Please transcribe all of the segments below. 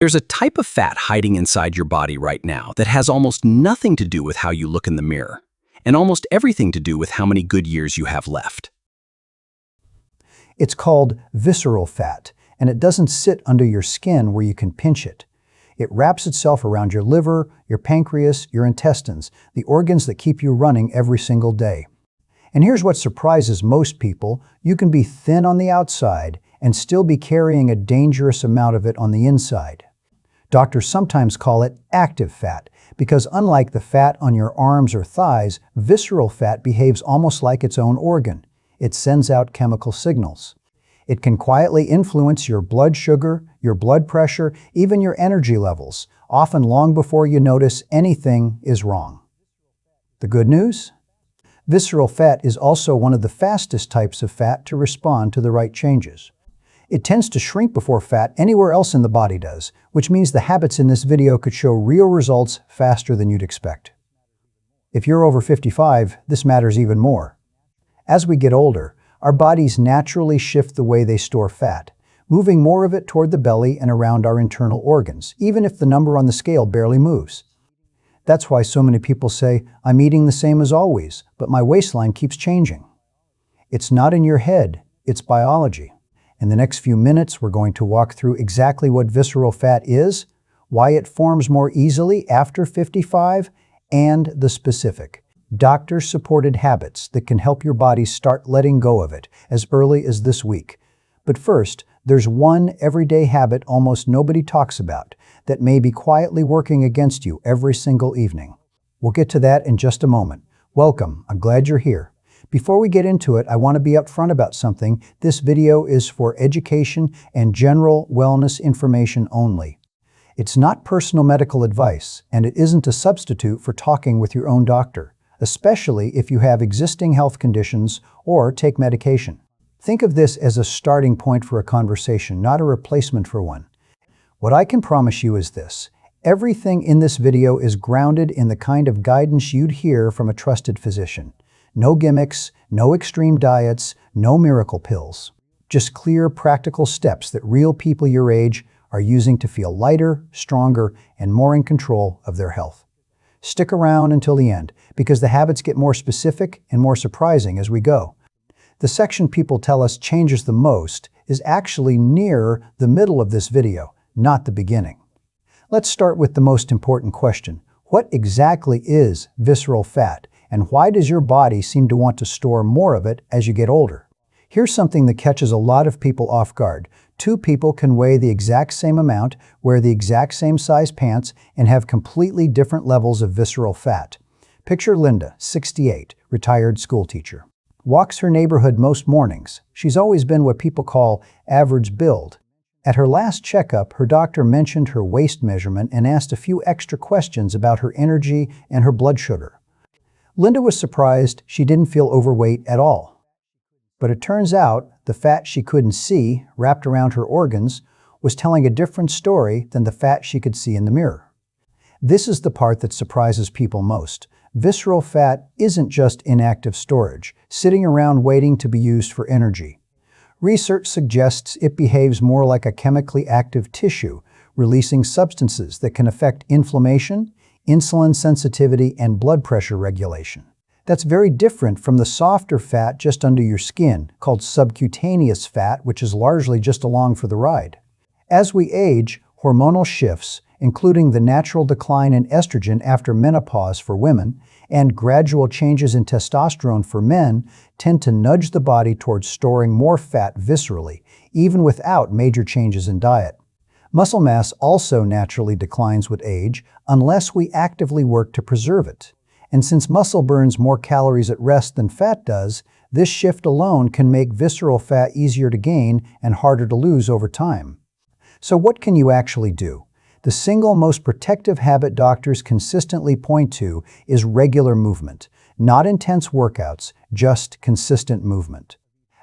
There's a type of fat hiding inside your body right now that has almost nothing to do with how you look in the mirror, and almost everything to do with how many good years you have left. It's called visceral fat, and it doesn't sit under your skin where you can pinch it. It wraps itself around your liver, your pancreas, your intestines, the organs that keep you running every single day. And here's what surprises most people: you can be thin on the outside and still be carrying a dangerous amount of it on the inside. Doctors sometimes call it active fat because, unlike the fat on your arms or thighs, visceral fat behaves almost like its own organ. It sends out chemical signals. It can quietly influence your blood sugar, your blood pressure, even your energy levels, often long before you notice anything is wrong. The good news? Visceral fat is also one of the fastest types of fat to respond to the right changes. It tends to shrink before fat anywhere else in the body does, which means the habits in this video could show real results faster than you'd expect. If you're over 55, this matters even more. As we get older, our bodies naturally shift the way they store fat, moving more of it toward the belly and around our internal organs, even if the number on the scale barely moves. That's why so many people say, "I'm eating the same as always, but my waistline keeps changing." It's not in your head, it's biology. In the next few minutes, we're going to walk through exactly what visceral fat is, why it forms more easily after 55, and the specific, doctor-supported habits that can help your body start letting go of it as early as this week. But first, there's one everyday habit almost nobody talks about that may be quietly working against you every single evening. We'll get to that in just a moment. Welcome, I'm glad you're here. Before we get into it, I want to be upfront about something. This video is for education and general wellness information only. It's not personal medical advice, and it isn't a substitute for talking with your own doctor, especially if you have existing health conditions or take medication. Think of this as a starting point for a conversation, not a replacement for one. What I can promise you is this: everything in this video is grounded in the kind of guidance you'd hear from a trusted physician. No gimmicks, no extreme diets, no miracle pills. Just clear, practical steps that real people your age are using to feel lighter, stronger, and more in control of their health. Stick around until the end, because the habits get more specific and more surprising as we go. The section people tell us changes the most is actually near the middle of this video, not the beginning. Let's start with the most important question. What exactly is visceral fat? And why does your body seem to want to store more of it as you get older? Here's something that catches a lot of people off guard. Two people can weigh the exact same amount, wear the exact same size pants, and have completely different levels of visceral fat. Picture Linda, 68, retired school teacher. Walks her neighborhood most mornings. She's always been what people call average build. At her last checkup, her doctor mentioned her waist measurement and asked a few extra questions about her energy and her blood sugar. Linda was surprised she didn't feel overweight at all. But it turns out the fat she couldn't see, wrapped around her organs, was telling a different story than the fat she could see in the mirror. This is the part that surprises people most. Visceral fat isn't just inactive storage, sitting around waiting to be used for energy. Research suggests it behaves more like a chemically active tissue, releasing substances that can affect inflammation, insulin sensitivity, and blood pressure regulation. That's very different from the softer fat just under your skin, called subcutaneous fat, which is largely just along for the ride. As we age, hormonal shifts, including the natural decline in estrogen after menopause for women and gradual changes in testosterone for men, tend to nudge the body towards storing more fat viscerally, even without major changes in diet. Muscle mass also naturally declines with age unless we actively work to preserve it. And since muscle burns more calories at rest than fat does, this shift alone can make visceral fat easier to gain and harder to lose over time. So what can you actually do? The single most protective habit doctors consistently point to is regular movement. Not intense workouts, just consistent movement.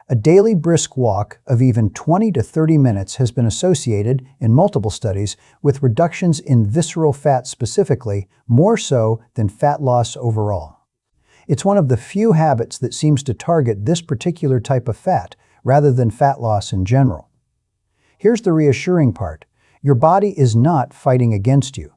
A daily brisk walk of even 20 to 30 minutes has been associated, in multiple studies, with reductions in visceral fat specifically, more so than fat loss overall. It's one of the few habits that seems to target this particular type of fat, rather than fat loss in general. Here's the reassuring part. Your body is not fighting against you.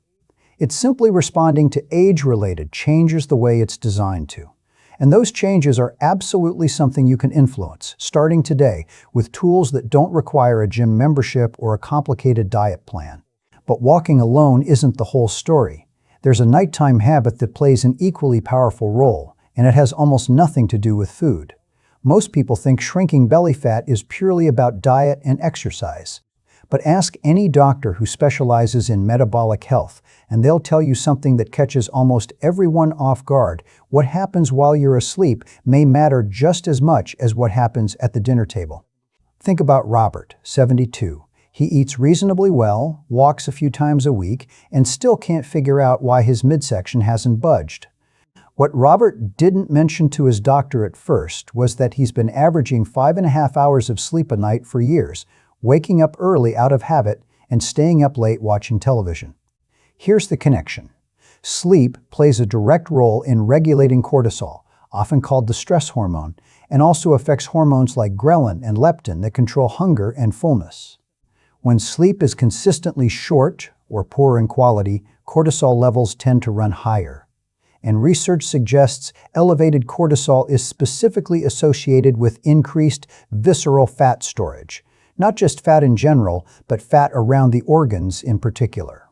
It's simply responding to age-related changes the way it's designed to. And those changes are absolutely something you can influence, starting today, with tools that don't require a gym membership or a complicated diet plan. But walking alone isn't the whole story. There's a nighttime habit that plays an equally powerful role, and it has almost nothing to do with food. Most people think shrinking belly fat is purely about diet and exercise. But ask any doctor who specializes in metabolic health, and they'll tell you something that catches almost everyone off guard. What happens while you're asleep may matter just as much as what happens at the dinner table. Think about Robert, 72. He eats reasonably well, walks a few times a week, and still can't figure out why his midsection hasn't budged. What Robert didn't mention to his doctor at first was that he's been averaging 5.5 hours of sleep a night for years, waking up early out of habit and staying up late watching television. Here's the connection. Sleep plays a direct role in regulating cortisol, often called the stress hormone, and also affects hormones like ghrelin and leptin that control hunger and fullness. When sleep is consistently short or poor in quality, cortisol levels tend to run higher. And research suggests elevated cortisol is specifically associated with increased visceral fat storage. Not just fat in general, but fat around the organs in particular.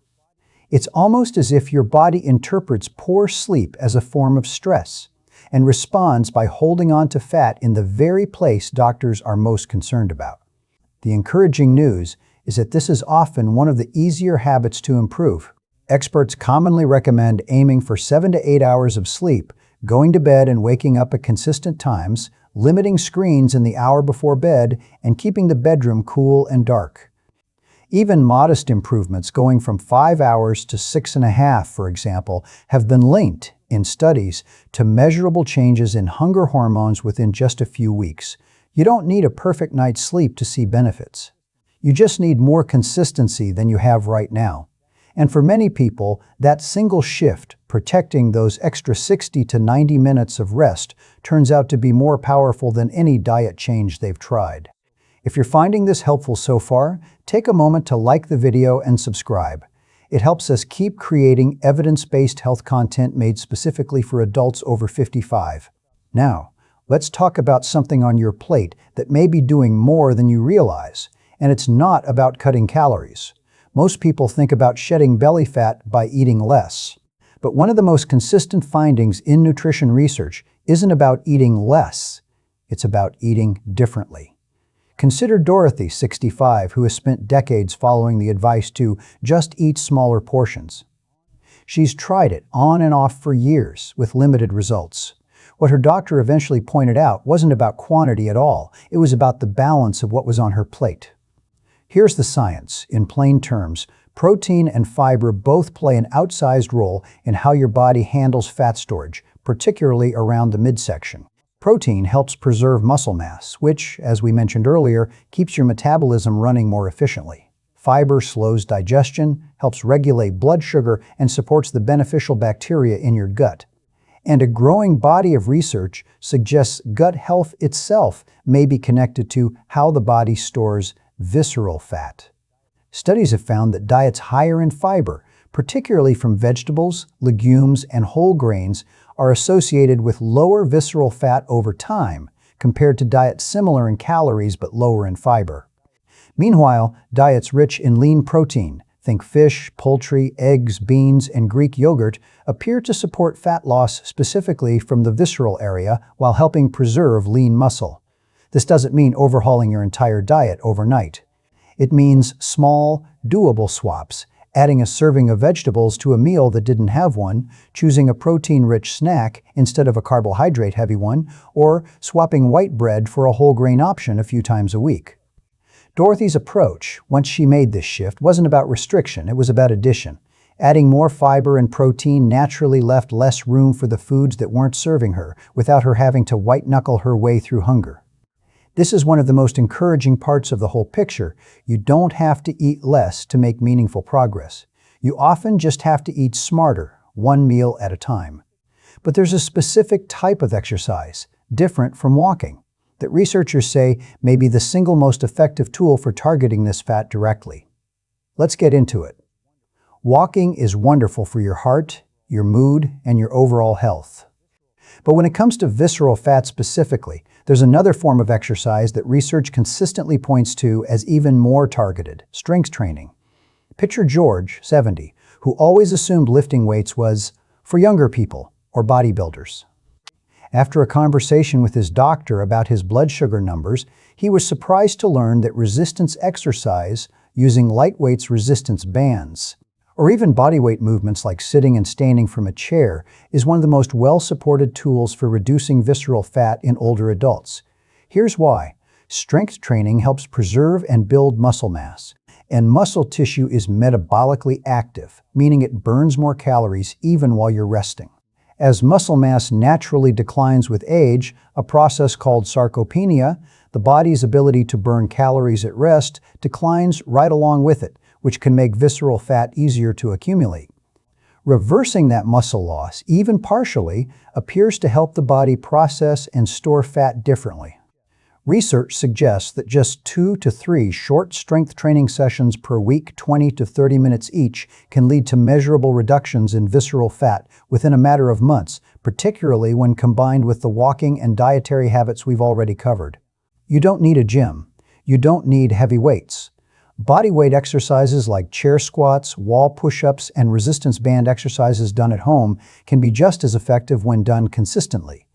It's almost as if your body interprets poor sleep as a form of stress and responds by holding on to fat in the very place doctors are most concerned about. The encouraging news is that this is often one of the easier habits to improve. Experts commonly recommend aiming for 7 to 8 hours of sleep, going to bed and waking up at consistent times, limiting screens in the hour before bed, and keeping the bedroom cool and dark. Even modest improvements going from 5 hours to 6.5, for example, have been linked in studies to measurable changes in hunger hormones within just a few weeks. You don't need a perfect night's sleep to see benefits. You just need more consistency than you have right now. And for many people, that single shift, protecting those extra 60 to 90 minutes of rest, turns out to be more powerful than any diet change they've tried. If you're finding this helpful so far, take a moment to like the video and subscribe. It helps us keep creating evidence-based health content made specifically for adults over 55. Now, let's talk about something on your plate that may be doing more than you realize, and it's not about cutting calories. Most people think about shedding belly fat by eating less. But one of the most consistent findings in nutrition research isn't about eating less, it's about eating differently. Consider Dorothy, 65, who has spent decades following the advice to just eat smaller portions. She's tried it on and off for years with limited results. What her doctor eventually pointed out wasn't about quantity at all, it was about the balance of what was on her plate. Here's the science. In plain terms, protein and fiber both play an outsized role in how your body handles fat storage, particularly around the midsection. Protein helps preserve muscle mass, which, as we mentioned earlier, keeps your metabolism running more efficiently. Fiber slows digestion, helps regulate blood sugar, and supports the beneficial bacteria in your gut. And a growing body of research suggests gut health itself may be connected to how the body stores visceral fat. Studies have found that diets higher in fiber, particularly from vegetables, legumes, and whole grains, are associated with lower visceral fat over time, compared to diets similar in calories but lower in fiber. Meanwhile, diets rich in lean protein, think fish, poultry, eggs, beans, and Greek yogurt, appear to support fat loss specifically from the visceral area while helping preserve lean muscle. This doesn't mean overhauling your entire diet overnight. It means small, doable swaps, adding a serving of vegetables to a meal that didn't have one, choosing a protein-rich snack instead of a carbohydrate-heavy one, or swapping white bread for a whole grain option a few times a week. Dorothy's approach, once she made this shift, wasn't about restriction, it was about addition. Adding more fiber and protein naturally left less room for the foods that weren't serving her, without her having to white-knuckle her way through hunger. This is one of the most encouraging parts of the whole picture. You don't have to eat less to make meaningful progress. You often just have to eat smarter, one meal at a time. But there's a specific type of exercise, different from walking, that researchers say may be the single most effective tool for targeting this fat directly. Let's get into it. Walking is wonderful for your heart, your mood, and your overall health. But when it comes to visceral fat specifically, there's another form of exercise that research consistently points to as even more targeted: strength training. Picture George, 70, who always assumed lifting weights was for younger people or bodybuilders. After a conversation with his doctor about his blood sugar numbers, he was surprised to learn that resistance exercise using lightweight resistance bands, or even bodyweight movements like sitting and standing from a chair, is one of the most well-supported tools for reducing visceral fat in older adults. Here's why. Strength training helps preserve and build muscle mass, and muscle tissue is metabolically active, meaning it burns more calories even while you're resting. As muscle mass naturally declines with age, a process called sarcopenia, the body's ability to burn calories at rest declines right along with it, which can make visceral fat easier to accumulate. Reversing that muscle loss, even partially, appears to help the body process and store fat differently. Research suggests that just 2 to 3 short strength training sessions per week, 20 to 30 minutes each, can lead to measurable reductions in visceral fat within a matter of months, particularly when combined with the walking and dietary habits we've already covered. You don't need a gym. You don't need heavy weights. Bodyweight exercises like chair squats, wall push-ups, and resistance band exercises done at home can be just as effective when done consistently.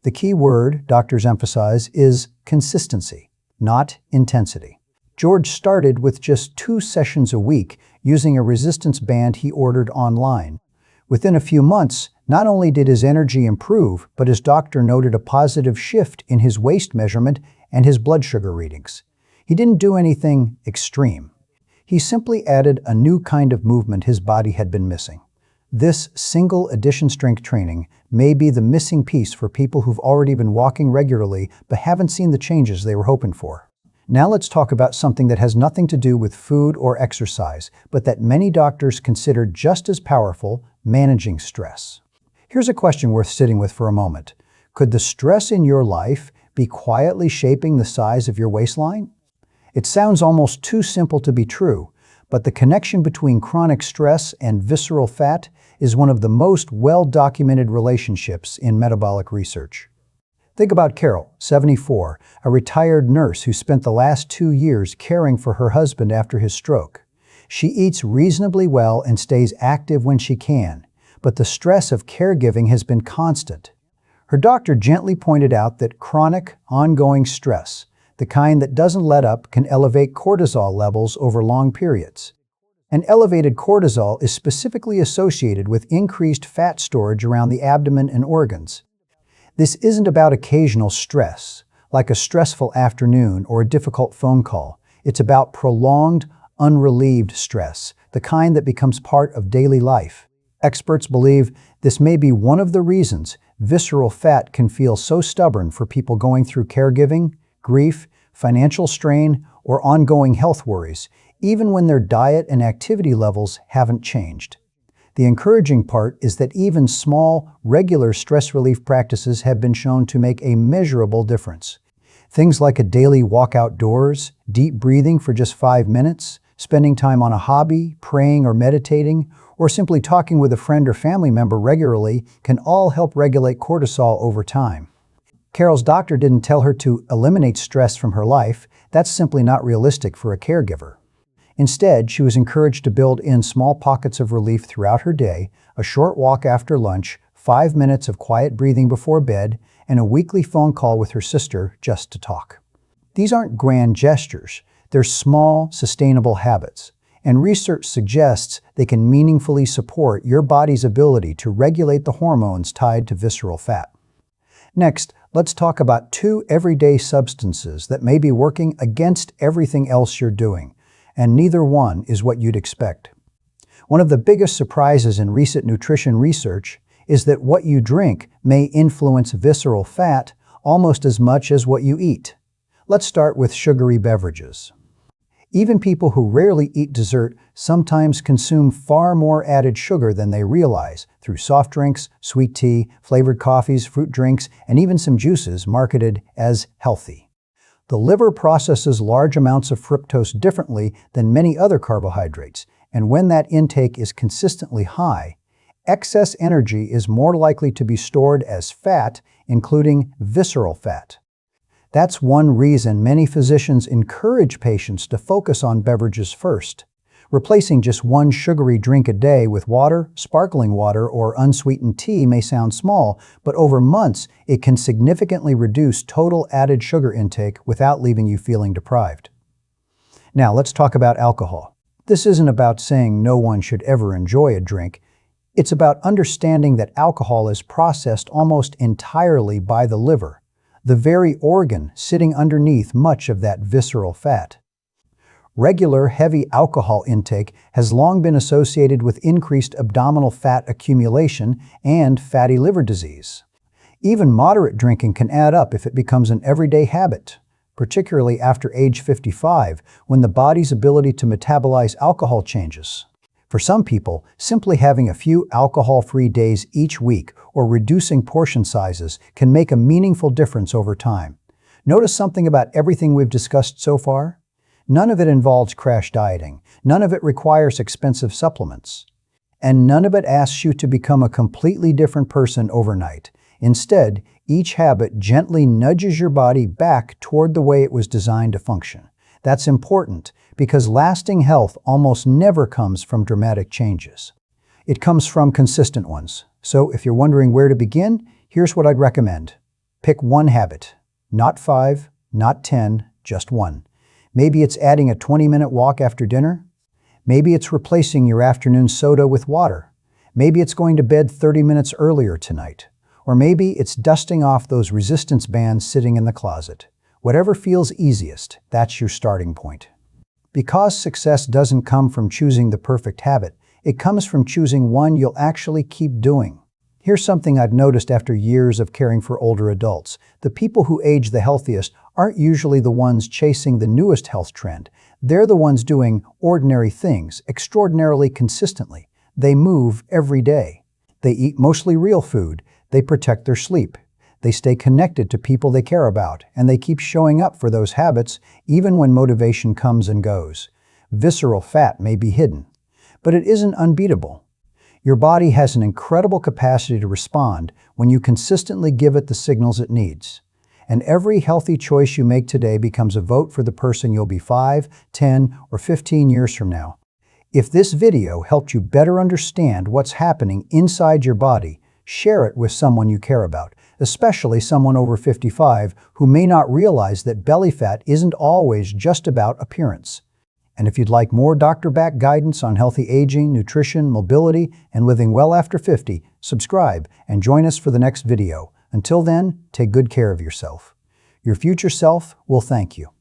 The key word, doctors emphasize, is consistency, not intensity. George started with just 2 sessions a week using a resistance band he ordered online. Within a few months, not only did his energy improve, but his doctor noted a positive shift in his waist measurement and his blood sugar readings. He didn't do anything extreme. He simply added a new kind of movement his body had been missing. This single addition strength training may be the missing piece for people who've already been walking regularly but haven't seen the changes they were hoping for. Now let's talk about something that has nothing to do with food or exercise, but that many doctors consider just as powerful: managing stress. Here's a question worth sitting with for a moment. Could the stress in your life be quietly shaping the size of your waistline? It sounds almost too simple to be true, but the connection between chronic stress and visceral fat is one of the most well-documented relationships in metabolic research. Think about Carol, 74, a retired nurse who spent the last 2 years caring for her husband after his stroke. She eats reasonably well and stays active when she can, but the stress of caregiving has been constant. Her doctor gently pointed out that chronic, ongoing stress, the kind that doesn't let up, can elevate cortisol levels over long periods. And elevated cortisol is specifically associated with increased fat storage around the abdomen and organs. This isn't about occasional stress, like a stressful afternoon or a difficult phone call. It's about prolonged, unrelieved stress, the kind that becomes part of daily life. Experts believe this may be one of the reasons visceral fat can feel so stubborn for people going through caregiving, grief, financial strain, or ongoing health worries, even when their diet and activity levels haven't changed. The encouraging part is that even small, regular stress relief practices have been shown to make a measurable difference. Things like a daily walk outdoors, deep breathing for just 5 minutes, spending time on a hobby, praying or meditating, or simply talking with a friend or family member regularly can all help regulate cortisol over time. Carol's doctor didn't tell her to eliminate stress from her life. That's simply not realistic for a caregiver. Instead, she was encouraged to build in small pockets of relief throughout her day: a short walk after lunch, 5 minutes of quiet breathing before bed, and a weekly phone call with her sister just to talk. These aren't grand gestures. They're small, sustainable habits. And research suggests they can meaningfully support your body's ability to regulate the hormones tied to visceral fat. Next, let's talk about 2 everyday substances that may be working against everything else you're doing, and neither one is what you'd expect. One of the biggest surprises in recent nutrition research is that what you drink may influence visceral fat almost as much as what you eat. Let's start with sugary beverages. Even people who rarely eat dessert sometimes consume far more added sugar than they realize through soft drinks, sweet tea, flavored coffees, fruit drinks, and even some juices marketed as healthy. The liver processes large amounts of fructose differently than many other carbohydrates, and when that intake is consistently high, excess energy is more likely to be stored as fat, including visceral fat. That's one reason many physicians encourage patients to focus on beverages first. Replacing just one sugary drink a day with water, sparkling water, or unsweetened tea may sound small, but over months, it can significantly reduce total added sugar intake without leaving you feeling deprived. Now, let's talk about alcohol. This isn't about saying no one should ever enjoy a drink. It's about understanding that alcohol is processed almost entirely by the liver, the very organ sitting underneath much of that visceral fat. Regular heavy alcohol intake has long been associated with increased abdominal fat accumulation and fatty liver disease. Even moderate drinking can add up if it becomes an everyday habit, particularly after age 55, when the body's ability to metabolize alcohol changes. For some people, simply having a few alcohol-free days each week or reducing portion sizes can make a meaningful difference over time. Notice something about everything we've discussed so far? None of it involves crash dieting, none of it requires expensive supplements, and none of it asks you to become a completely different person overnight. Instead, each habit gently nudges your body back toward the way it was designed to function. That's important because lasting health almost never comes from dramatic changes. It comes from consistent ones. So if you're wondering where to begin, here's what I'd recommend. Pick one habit. Not 5, not 10, just one. Maybe it's adding a 20-minute walk after dinner. Maybe it's replacing your afternoon soda with water. Maybe it's going to bed 30 minutes earlier tonight. Or maybe it's dusting off those resistance bands sitting in the closet. Whatever feels easiest, that's your starting point. Because success doesn't come from choosing the perfect habit, it comes from choosing one you'll actually keep doing. Here's something I've noticed after years of caring for older adults. The people who age the healthiest aren't usually the ones chasing the newest health trend. They're the ones doing ordinary things extraordinarily consistently. They move every day. They eat mostly real food. They protect their sleep. They stay connected to people they care about, and they keep showing up for those habits even when motivation comes and goes. Visceral fat may be hidden, but it isn't unbeatable. Your body has an incredible capacity to respond when you consistently give it the signals it needs. And every healthy choice you make today becomes a vote for the person you'll be 5, 10, or 15 years from now. If this video helped you better understand what's happening inside your body, share it with someone you care about, especially someone over 55 who may not realize that belly fat isn't always just about appearance. And if you'd like more doctor-backed guidance on healthy aging, nutrition, mobility, and living well after 50, subscribe and join us for the next video. Until then, take good care of yourself. Your future self will thank you.